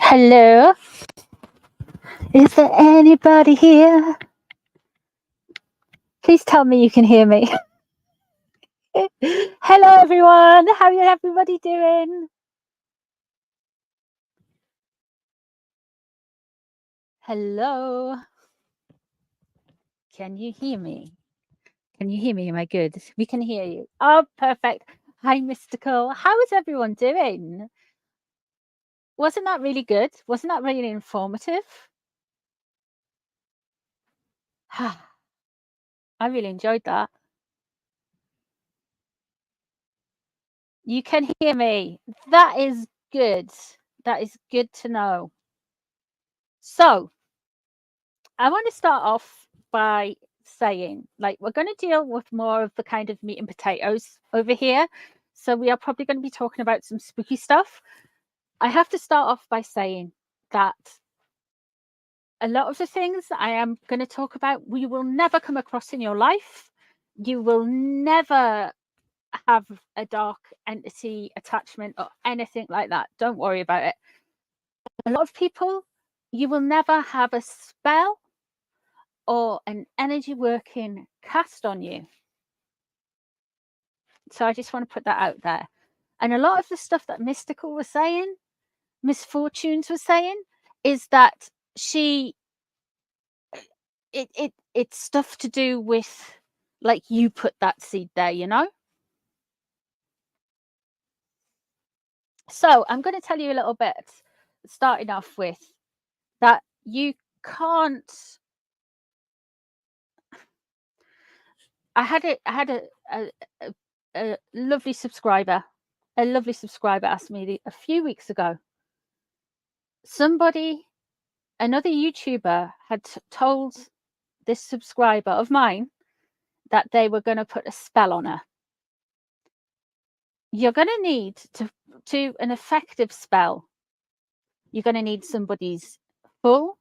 Hello? Is there anybody here? Please tell me you can hear me. Hello, everyone. How is everybody doing? Hello. Can you hear me? Can you hear me? Am I good? We can hear you. Oh, perfect. Hi, Mystical. How is everyone doing? Wasn't that really good? Wasn't that really informative? I really enjoyed that. You can hear me. That is good. That is good to know. So, I want to start off by saying, like, we're going to deal with more of the kind of meat and potatoes over here. So we are probably going to be talking about some spooky stuff. I have to start off by saying that a lot of the things I am going to talk about, we will never come across in your life. You will never have a dark entity attachment or anything like that. Don't worry about it. A lot of people, you will never have a spell or an energy working cast on you. So I just want to put that out there. And a lot of the stuff that Mystical was saying, Misfortunes was saying, is that it's stuff to do with, like, you put that seed there, you know? So I'm going to tell you a little bit, starting off with, that you can't. I had a lovely subscriber. A lovely subscriber asked me a few weeks ago. Another YouTuber had told this subscriber of mine that they were going to put a spell on her. You're going to need to an effective spell. You're going to need somebody's full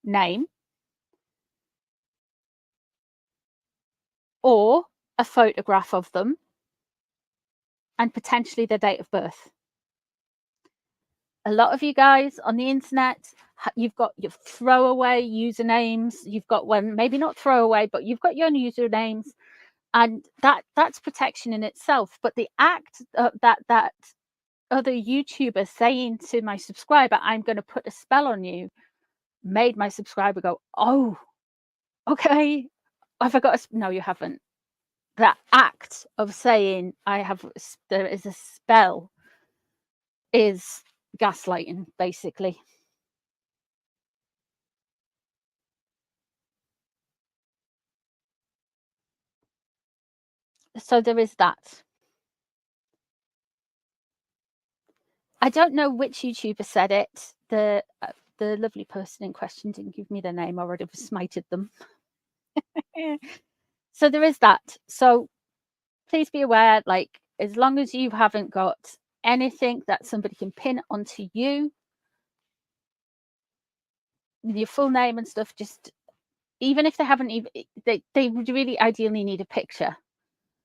name or a photograph of them and potentially their date of birth. A lot of you guys on the internet, you've got your throwaway usernames. You've got one, maybe not throwaway, but you've got your usernames, and that's protection in itself. But the act that other YouTuber saying to my subscriber, "I'm going to put a spell on you," made my subscriber go, "Oh, okay. I forgot." No, you haven't. That act of saying there is a spell is gaslighting, basically. So there is that. I don't know which YouTuber said it. The lovely person in question didn't give me their name. I already smited them. So there is that. So please be aware, like, as long as you haven't got anything that somebody can pin onto you, your full name and stuff, just even if they haven't even, they would really ideally need a picture,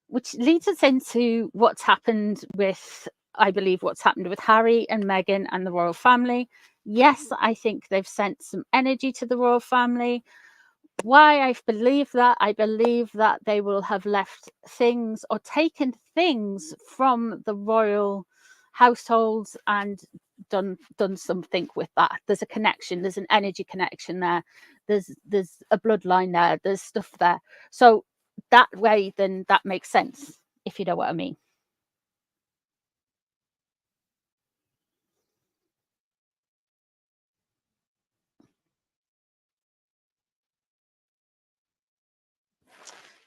which leads us into what's happened with, I believe, what's happened with Harry and Meghan and the royal family. Yes, I think they've sent some energy to the royal family. Why I believe that? I believe that they will have left things or taken things from the royal households and done something with that. There's a connection. There's an energy connection there. There's a bloodline there. There's stuff there. So that way, then that makes sense, if you know what I mean.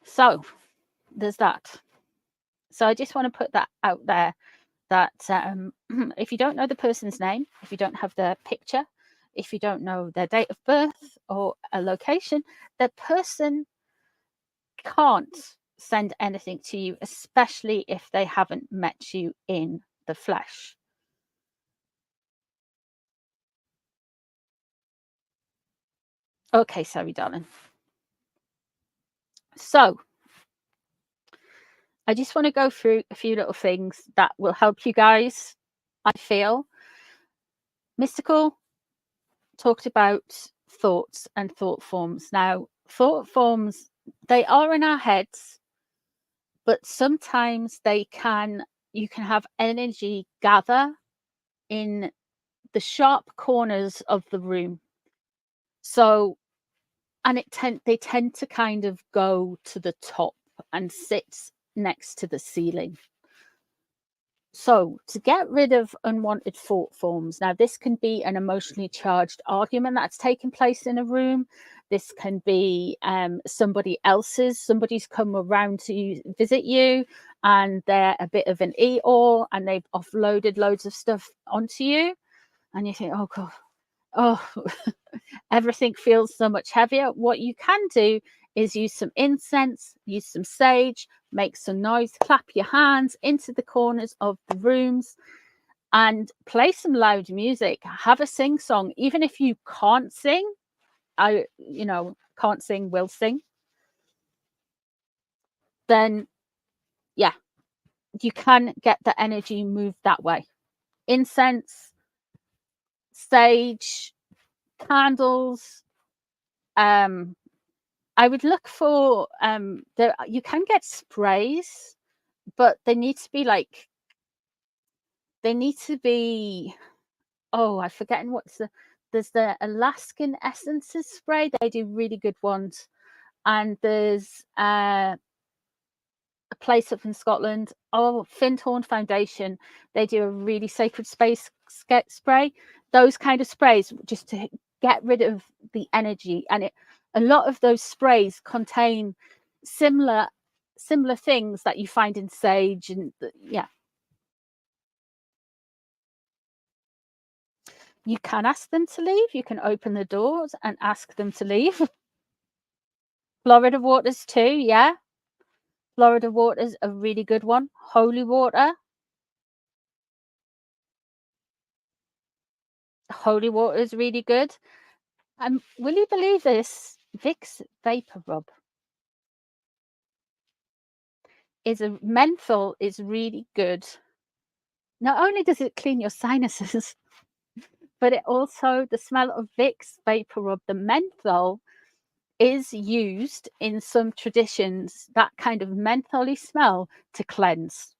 So there's that. So I just want to put that out there, that if you don't know the person's name, if you don't have their picture, if you don't know their date of birth or a location, the person can't send anything to you, especially if they haven't met you in the flesh. Okay, sorry, darling. So I just want to go through a few little things that will help you guys, I feel. Mystical, talked about thoughts and thought forms. Now, thought forms, they are in our heads, but sometimes you can have energy gather in the sharp corners of the room. So, and they tend to kind of go to the top and sit next to the ceiling. So, to get rid of unwanted thought forms, now this can be an emotionally charged argument that's taken place in a room. This can be somebody's come around to visit you and they're a bit of an eat-all and they've offloaded loads of stuff onto you. And you think, oh, God, oh, everything feels so much heavier. What you can do is use some incense, use some sage, make some noise, clap your hands into the corners of the rooms and play some loud music. Have a sing song. Even if you can't sing, can't sing, will sing. Then, yeah, you can get the energy moved that way. Incense, sage, candles. I would look for you can get sprays, but they need to be oh, I'm forgetting there's the Alaskan Essences spray. They do really good ones. And there's a place up in Scotland, Findhorn Foundation. They do a really sacred space spray. Those kind of sprays just to get rid of the energy. And a lot of those sprays contain similar things that you find in sage and yeah. You can ask them to leave. You can open the doors and ask them to leave. Florida waters too, yeah. Florida water's a really good one. Holy water. Holy water is really good. And will you believe this? Vicks Vapor Rub menthol is really good. Not only does it clean your sinuses, but it also, the smell of Vicks Vapor Rub, the menthol is used in some traditions, that kind of mentholy smell, to cleanse.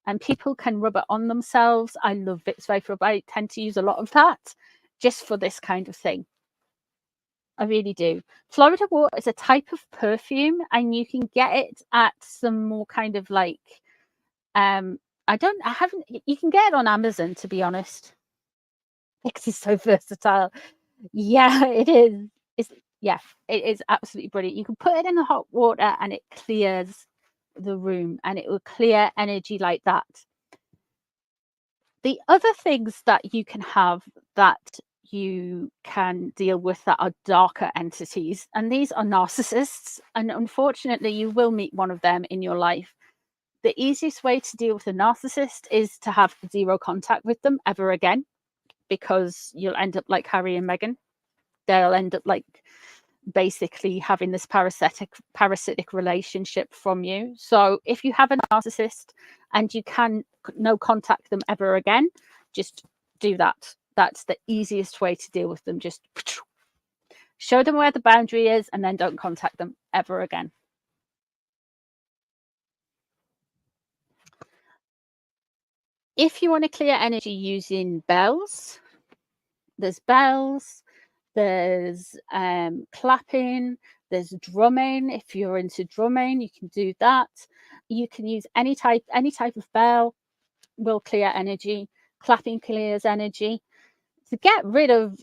And people can rub it on themselves. I love Vicks Vapor Rub. I tend to use a lot of that just for this kind of thing. I really do. Florida water is a type of perfume, and you can get it at some more kind of like, I haven't, you can get it on Amazon, to be honest. Because it's so versatile. Yeah, it is. It is absolutely brilliant. You can put it in the hot water and it clears the room and it will clear energy like that. The other things that you can have that you can deal with that are darker entities, and these are narcissists, and unfortunately you will meet one of them in your life. The easiest way to deal with a narcissist is to have zero contact with them ever again, because you'll end up like Harry and Meghan. They'll end up like basically having this parasitic relationship from you. So if you have a narcissist and you can no contact them ever again, just do that. That's the easiest way to deal with them. Just show them where the boundary is and then don't contact them ever again. If you want to clear energy using bells, there's clapping, there's drumming. If you're into drumming, you can do that. You can use any type of bell will clear energy. Clapping clears energy. To get rid of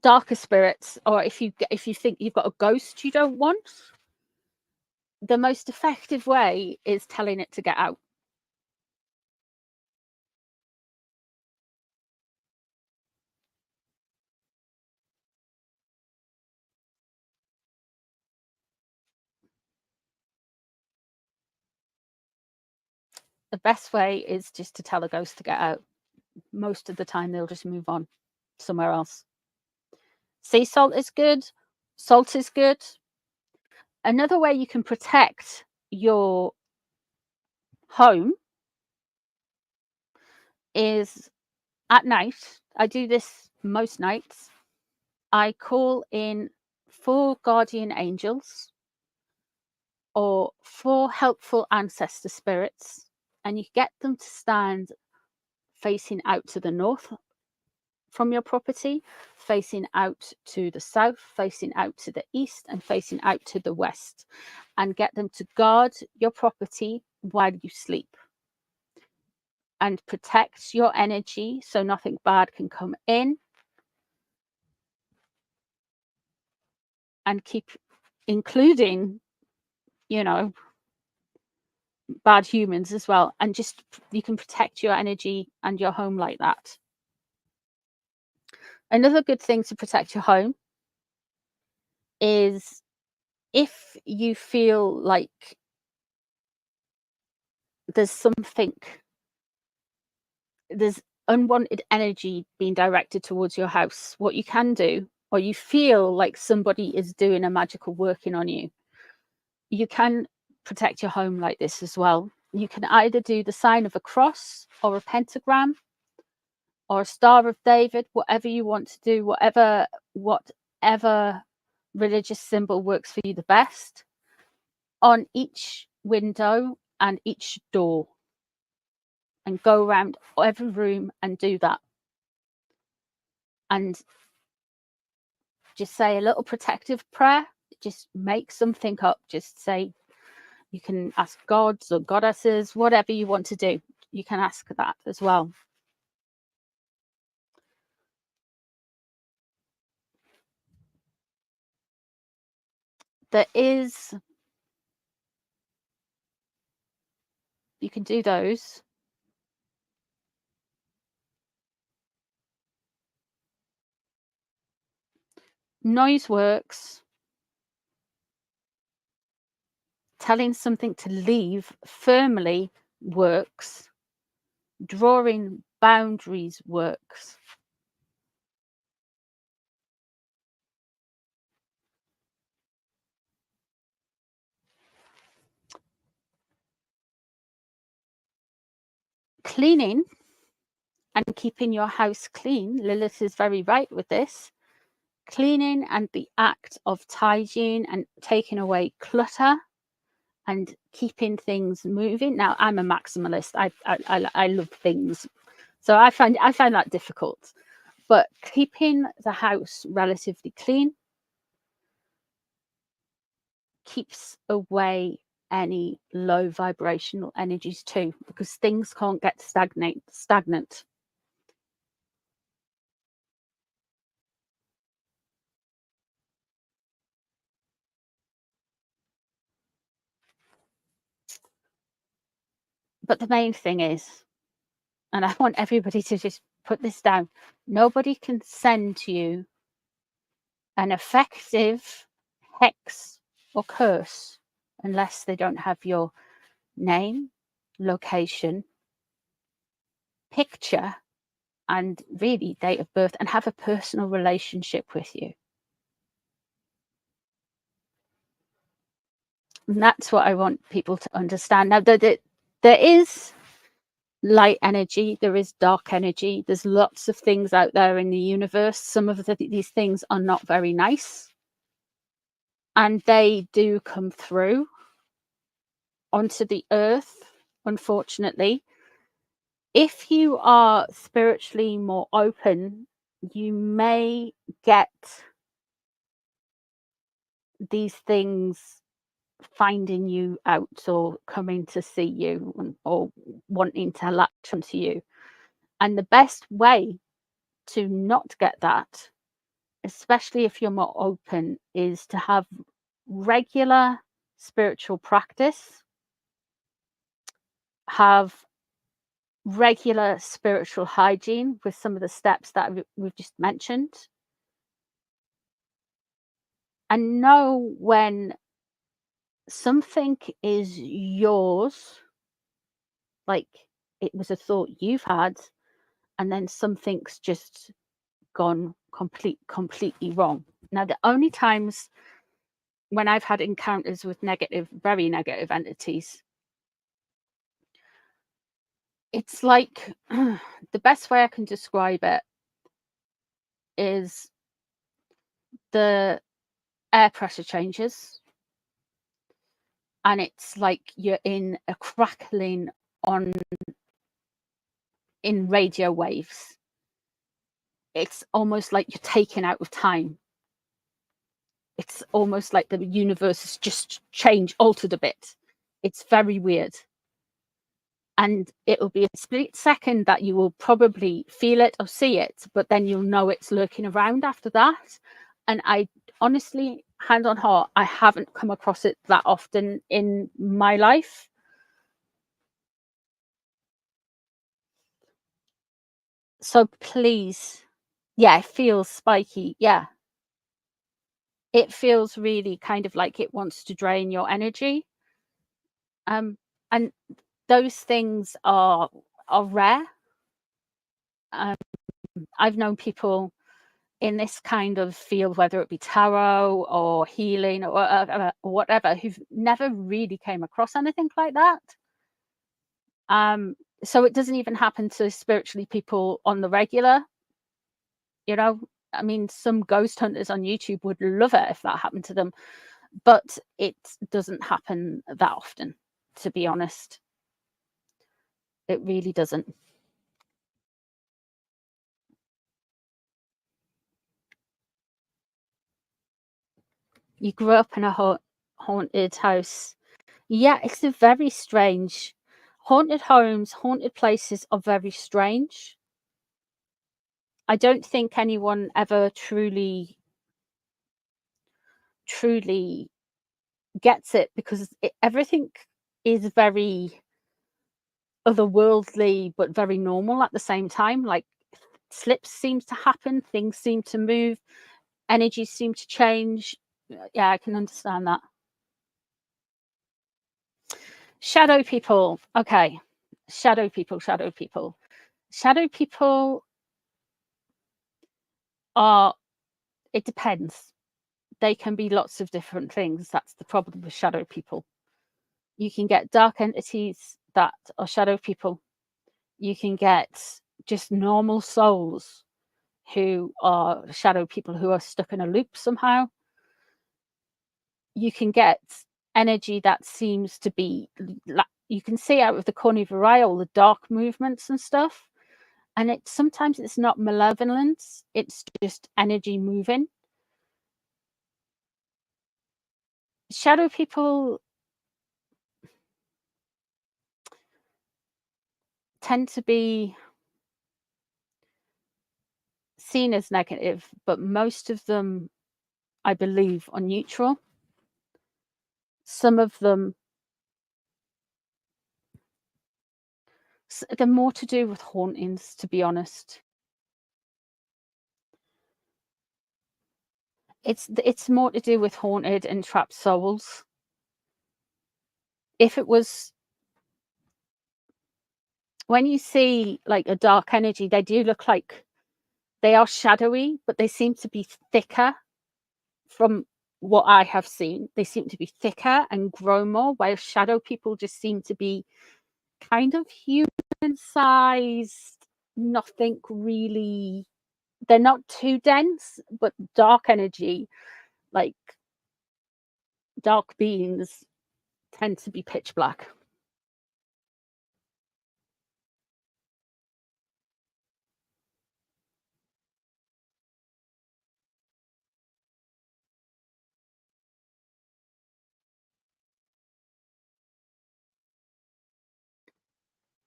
darker spirits, or if you think you've got a ghost you don't want, the most effective way is telling it to get out. The best way is just to tell a ghost to get out. Most of the time they'll just move on somewhere else. Sea salt is good. Salt is good. Another way you can protect your home is at night, I do this most nights, I call in 4 guardian angels or 4 helpful ancestor spirits, and you get them to stand facing out to the north from your property, facing out to the south, facing out to the east, and facing out to the west, and get them to guard your property while you sleep and protect your energy so nothing bad can come in, and keep, including, you know, bad humans as well, and just you can protect your energy and your home like that. Another good thing to protect your home is if you feel like there's unwanted energy being directed towards your house, what you can do, or you feel like somebody is doing a magical working on you, you can protect your home like this as well. You can either do the sign of a cross or a pentagram or a Star of David, whatever you want to do, whatever religious symbol works for you the best, on each window and each door, and go around every room and do that. And just say a little protective prayer. Just make something up. Just say, you can ask gods or goddesses, whatever you want to do. You can ask that as well. There is, you can do those. Noise works. Telling something to leave firmly works. Drawing boundaries works. Cleaning and keeping your house clean. Lilith is very right with this. Cleaning and the act of hygiene and taking away clutter and keeping things moving. Now, I'm a maximalist. I love things, so I find that difficult. But keeping the house relatively clean keeps away any low vibrational energies too, because things can't get stagnant. But the main thing is, and I want everybody to just put this down, nobody can send you an effective hex or curse unless they don't have your name, location, picture, and really date of birth, and have a personal relationship with you. And that's what I want people to understand. Now, there is light energy, there is dark energy, there's lots of things out there in the universe. Some of these things are not very nice, and they do come through onto the earth, unfortunately. If you are spiritually more open, you may get these things finding you out or coming to see you or wanting to latch onto you. And the best way to not get that, especially if you're more open, is to have regular spiritual practice, have regular spiritual hygiene with some of the steps that we've just mentioned, and know when something is yours, like it was a thought you've had, and then something's just gone completely wrong. Now, the only times when I've had encounters with very negative entities, it's like the best way I can describe it is the air pressure changes, and it's like you're in a crackling in radio waves. It's almost like you're taken out of time. It's almost like the universe has just altered a bit. It's very weird. And it'll be a split second that you will probably feel it or see it, but then you'll know it's lurking around after that. And I honestly, hand on heart, I haven't come across it that often in my life. So please, yeah, it feels spiky. Yeah. It feels really kind of like it wants to drain your energy. And those things are rare. I've known people in this kind of field, whether it be tarot or healing or whatever, who've never really came across anything like that. So it doesn't even happen to spiritually people on the regular. You know, I mean, some ghost hunters on YouTube would love it if that happened to them, but it doesn't happen that often, to be honest. It really doesn't. You grew up in a haunted house. Yeah, it's a very strange. Haunted homes, haunted places are very strange. I don't think anyone ever truly gets it, because everything is very otherworldly but very normal at the same time. Like, slips seems to happen, things seem to move, energies seem to change. Yeah, I can understand that. Shadow people. Okay. Shadow people are, it depends. They can be lots of different things. That's the problem with shadow people. You can get dark entities that are shadow people. You can get just normal souls who are shadow people who are stuck in a loop somehow. You can get energy that seems to be, you can see out of the corner of your eye all the dark movements and stuff. And sometimes it's not malevolence, it's just energy moving. Shadow people tend to be seen as negative, but most of them, I believe, are neutral. Some of them, they're more to do with hauntings, to be honest. It's more to do with haunted and trapped souls. If it was, when you see like a dark energy, they do look like they are shadowy, but they seem to be thicker. From what I have seen, they seem to be thicker and grow more, while shadow people just seem to be kind of human sized, nothing really, they're not too dense, but dark energy, like dark beings, tend to be pitch black.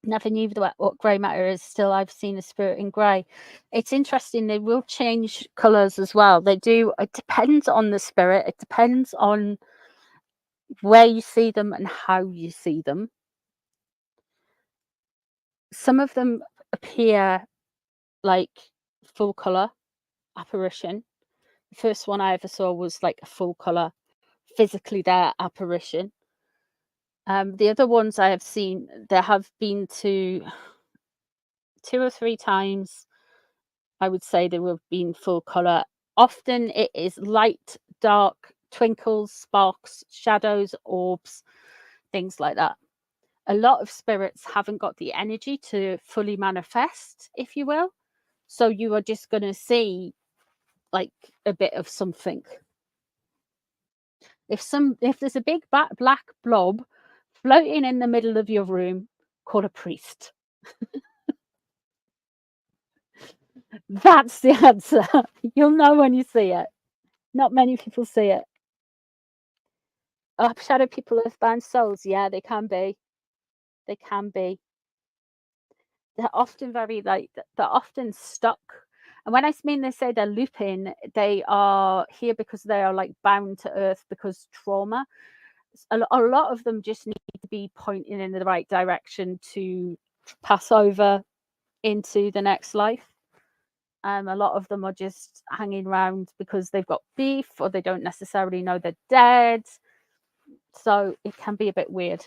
Never knew what grey matter is. Still, I've seen a spirit in grey. It's interesting. They will change colours as well. They do. It depends on the spirit. It depends on where you see them and how you see them. Some of them appear like full colour apparition. The first one I ever saw was like a full colour, physically there apparition. The other ones I have seen, there have been two or three times, I would say they have been full colour. Often it is light, dark, twinkles, sparks, shadows, orbs, things like that. a lot of spirits haven't got the energy to fully manifest, if you will. So you are just going to see like a bit of something. If there's a big black blob floating in the middle of your room, call a priest. That's the answer. You'll know when you see it. Not many people see it. Shadow people, earthbound souls. Yeah, they can be. They can be. They're often they're often stuck. And when I mean they say they're looping, they are here because they are like bound to earth because trauma. A lot of them just need to be pointing in the right direction to pass over into the next life. A lot of them are just hanging around because they've got beef or they don't necessarily know they're dead. So it can be a bit weird.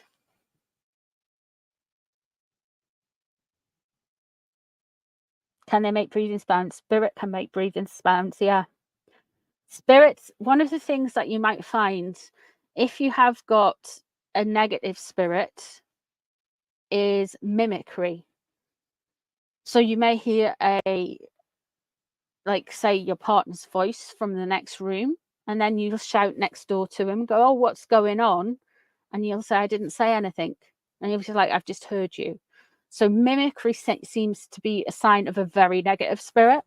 Can they make breathing spams? Spirit can make breathing spams, yeah. Spirits, one of the things that you might find if you have got a negative spirit is mimicry. So you may hear like say your partner's voice from the next room, and then you'll shout next door to him, go, oh, what's going on? And you'll say, I didn't say anything. And he'll be like, I've just heard you. So mimicry seems to be a sign of a very negative spirit.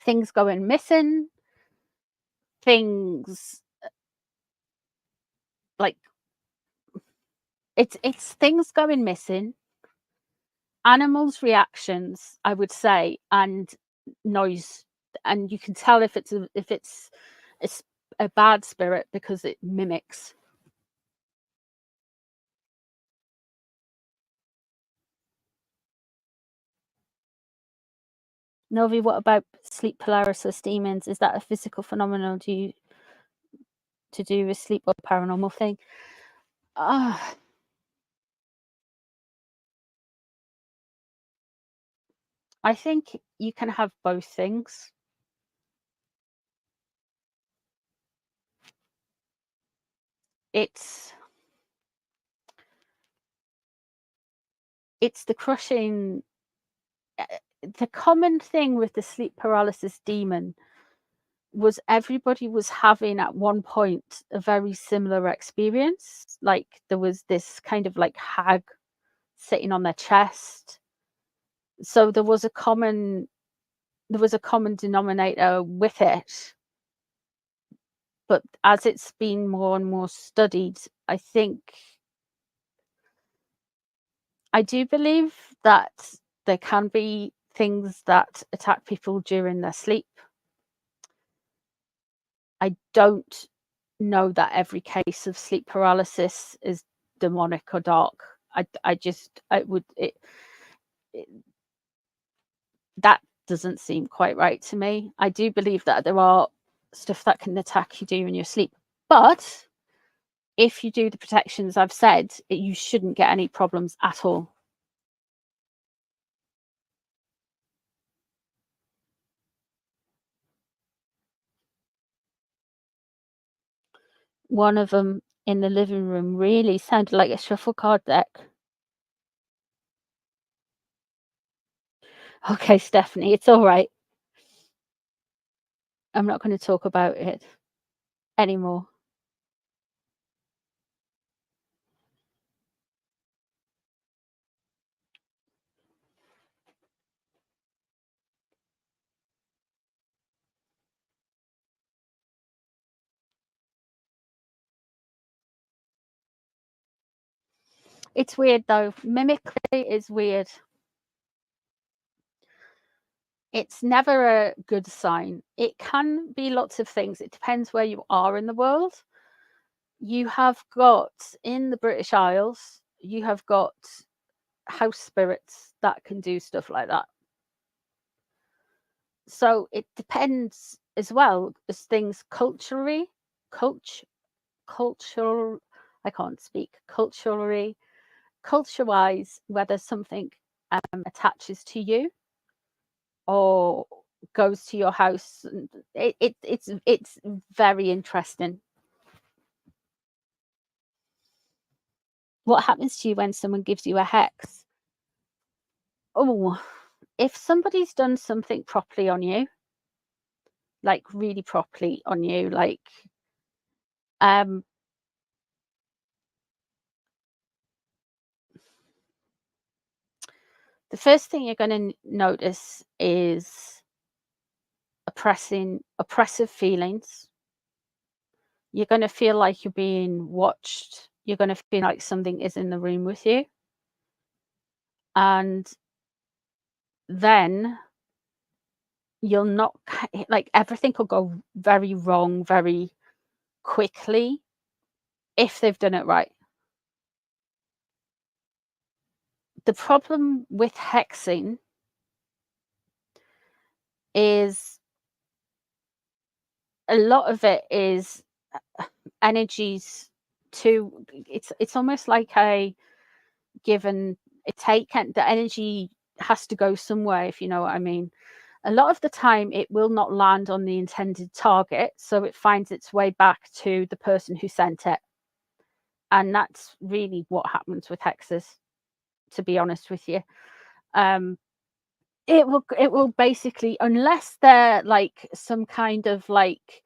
Things going missing, things like it's things going missing, animals' reactions, I would say, and noise. And you can tell if it's a bad spirit because it mimics. Novi, what about sleep paralysis demons? Is that a physical phenomenon to do with sleep or paranormal thing? I think you can have both things. It's the crushing. The common thing with the sleep paralysis demon was everybody was having at one point a very similar experience. Like there was this kind of like hag sitting on their chest. So there was a common denominator with it. But as it's been more and more studied, I do believe that there can be things that attack people during their sleep. I don't know that every case of sleep paralysis is demonic or dark. That doesn't seem quite right to me. I do believe that there are stuff that can attack you during your sleep, but if you do the protections I've said, you shouldn't get any problems at all. One of them in the living room really sounded like a shuffle card deck. Okay, Stephanie, it's all right. I'm not going to talk about it anymore. It's weird though. Mimicry is weird. It's never a good sign. It can be lots of things. It depends where you are in the world. You have got, in the British Isles, you have got house spirits that can do stuff like that. So it depends as well as things culturally, I can't speak, culture-wise, whether something attaches to you or goes to your house. It's very interesting. What happens to you when someone gives you a hex? Oh, if somebody's done something properly on you, like really properly on you, like um the first thing you're going to notice is oppressive feelings. You're going to feel like you're being watched. You're going to feel like something is in the room with you. And then you'll not like everything will go very wrong very quickly if they've done it right. The problem with hexing is a lot of it is energies to it's almost like a give and a take, and the energy has to go somewhere, if you know what I mean. A lot of the time it will not land on the intended target, so it finds its way back to the person who sent it. And that's really what happens with hexes, to be honest with you. um it will basically, unless they're like some kind of like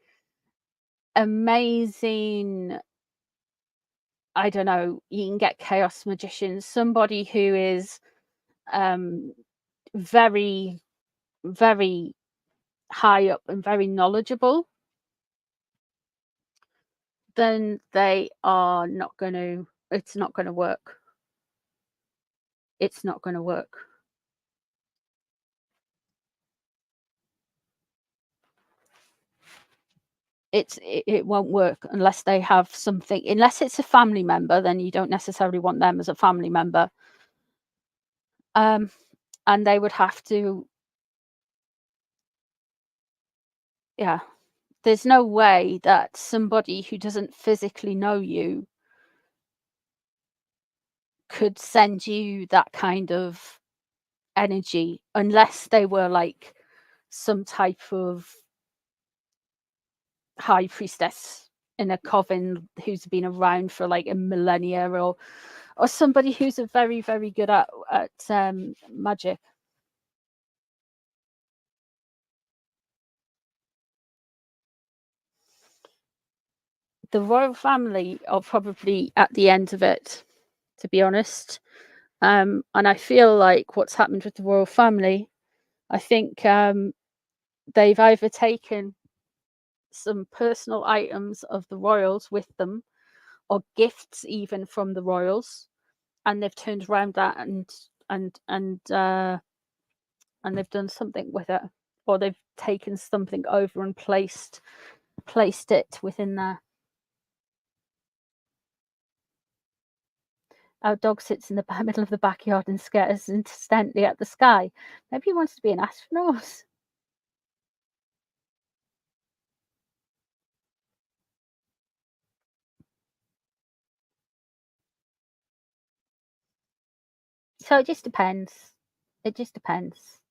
amazing, I don't know, you can get chaos magicians, somebody who is um very, very high up and very knowledgeable, then they are not going to, it's not going to work. It's not going to work. It won't work unless they have something, unless it's a family member, then you don't necessarily want them as a family member. And they would have to, yeah, there's no way that somebody who doesn't physically know you could send you that kind of energy unless they were like some type of high priestess in a coven who's been around for like a millennia, or somebody who's a very, very good at magic. The royal family are probably at the end of it, to be honest. And I feel like what's happened with the royal family, I think they've either taken some personal items of the royals with them, or gifts even from the royals, and they've turned around that and and they've done something with it, or they've taken something over and placed it within there. Our dog sits in the middle of the backyard and stares intently at the sky. Maybe he wants to be an astronaut. So it just depends. It just depends.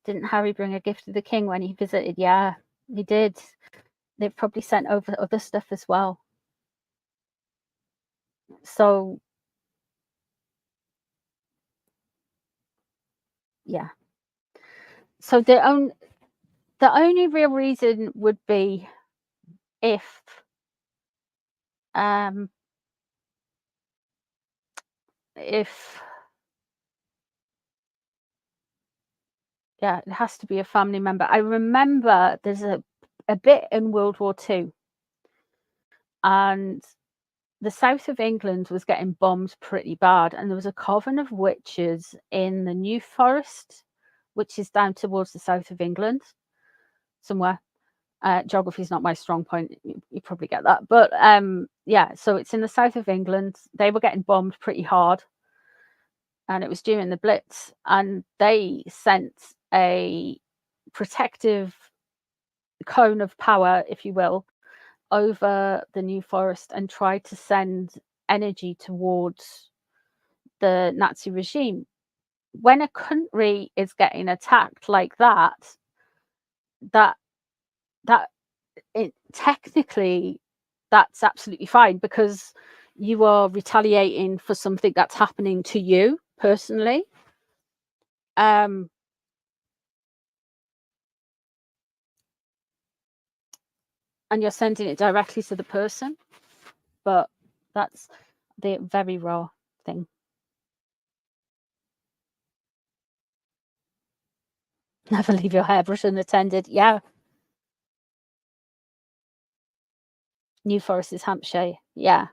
Didn't Harry bring a gift to the king when he visited? Yeah, he did. They've probably sent over other stuff as well. So yeah. So the only real reason would be if um if yeah, it has to be a family member. I remember there's a bit in World War II, and the south of England was getting bombed pretty bad, and there was a coven of witches in the New Forest, which is down towards the south of England somewhere. Geography is not my strong point. You probably get that, but yeah. So it's in the south of England. They were getting bombed pretty hard, and it was during the Blitz, and they sent a protective cone of power, if you will, over the New Forest and tried to send energy towards the Nazi regime. When a country is getting attacked like that it technically, that's absolutely fine, because you are retaliating for something that's happening to you personally. And you're sending it directly to the person, but that's the very raw thing. Never leave your hairbrush unattended. Yeah. New Forest is Hampshire. Yeah.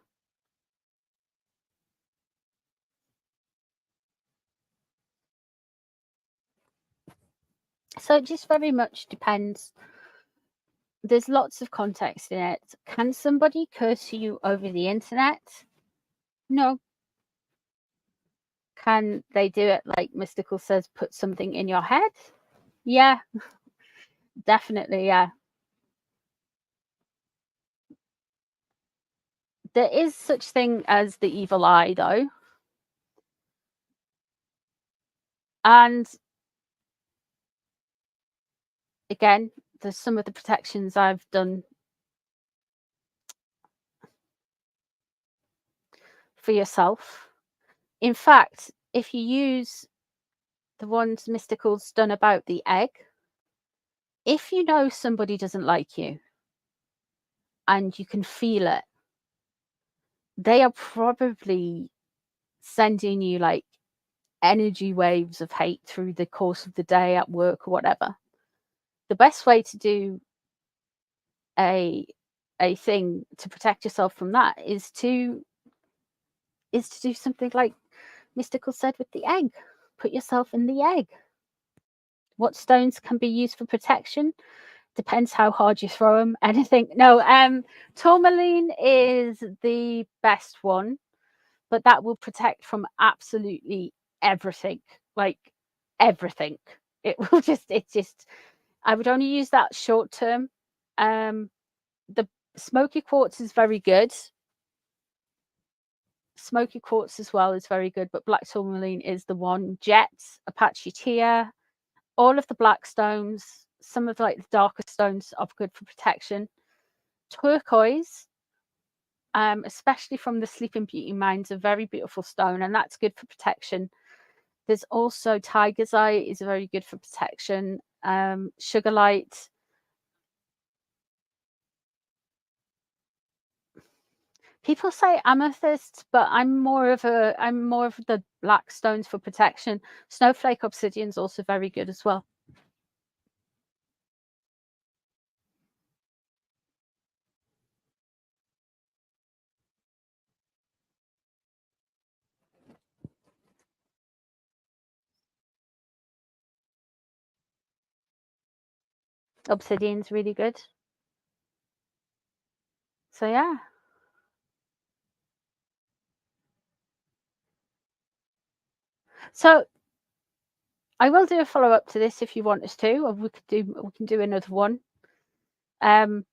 So it just very much depends. There's lots of context in it. Can somebody curse you over the internet? No. Can they do it like Mystical says, put something in your head? Yeah. Definitely, yeah. There is such thing as the evil eye, though. And again, there's some of the protections I've done for yourself. In fact, if you use the ones Mystical's done about the egg, if you know somebody doesn't like you and you can feel it, they are probably sending you like energy waves of hate through the course of the day at work or whatever. The best way to do a thing to protect yourself from that is to do something like Mystical said with the egg. Put yourself in the egg. What stones can be used for protection? Depends how hard you throw them. Anything. No, tourmaline is the best one, but that will protect from absolutely everything. Like everything. It's just I would only use that short term. The smoky quartz is very good. Smoky quartz as well is very good, but black tourmaline is the one. Jet, Apache tear, all of the black stones, some of like the darker stones are good for protection. Turquoise, especially from the Sleeping Beauty mines, a very beautiful stone, and that's good for protection. There's also tiger's eye is very good for protection. Sugar light. People say amethyst, but I'm more of the black stones for protection. Snowflake obsidian is also very good as well. Obsidian's really good. So yeah. So I will do a follow up to this if you want us to, or we can do another one. When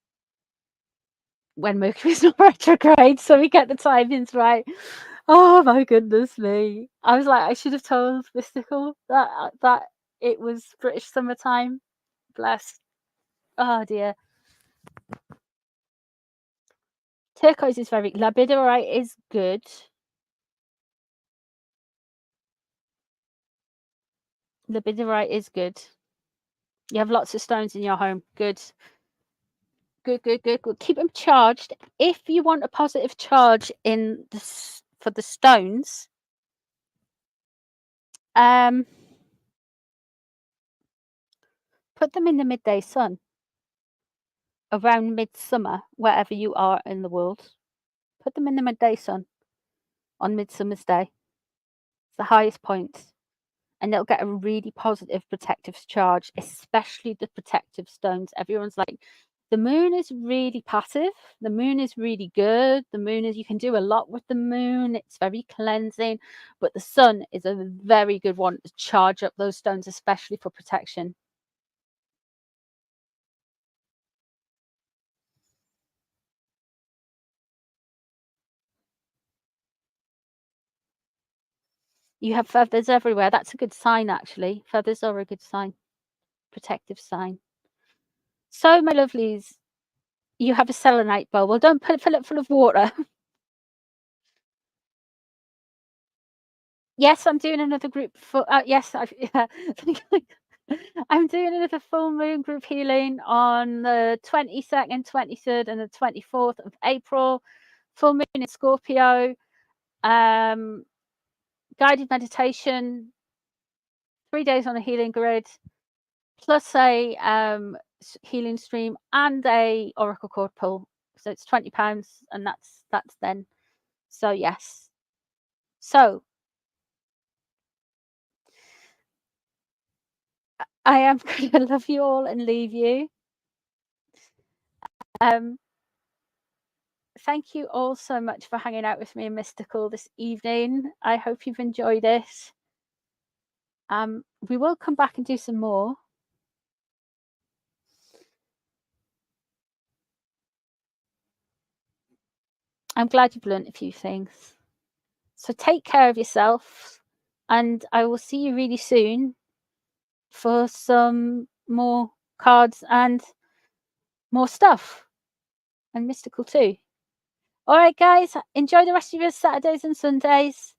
Mercury's not retrograde, so we get the timings right. Oh my goodness me! I was like, I should have told Mystical that it was British summertime. Bless. Oh dear. Turquoise is very. Labradorite is good. Labradorite is good. You have lots of stones in your home. Good. Good. Keep them charged. If you want a positive charge in this for the stones, put them in the midday sun around midsummer, wherever you are in the world. Put them in the midday sun on Midsummer's Day. It's the highest point, and it'll get a really positive protective charge, especially the protective stones. Everyone's like, the moon is really passive. The moon is really good. The moon is, you can do a lot with the moon. It's very cleansing, but the sun is a very good one to charge up those stones, especially for protection. You have feathers everywhere. That's a good sign, actually. Feathers are a good sign. Protective sign. So, my lovelies, you have a selenite bowl. Well, don't fill it full of water. Yes, I'm doing another group for. Yes, I'm doing another full moon group healing on the 22nd, 23rd, and the 24th of April. Full moon in Scorpio. Guided meditation. 3 days on a healing grid, plus a healing stream and a oracle cord pull. So it's £20, and that's then. So yes. So I am going to love you all and leave you. Thank you all so much for hanging out with me in Mystical this evening. I hope you've enjoyed it. We will come back and do some more. I'm glad you've learned a few things. So take care of yourself, and I will see you really soon for some more cards and more stuff, and mystical too. All right, guys, enjoy the rest of your Saturdays and Sundays.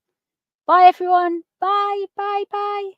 Bye, everyone. Bye, bye, bye.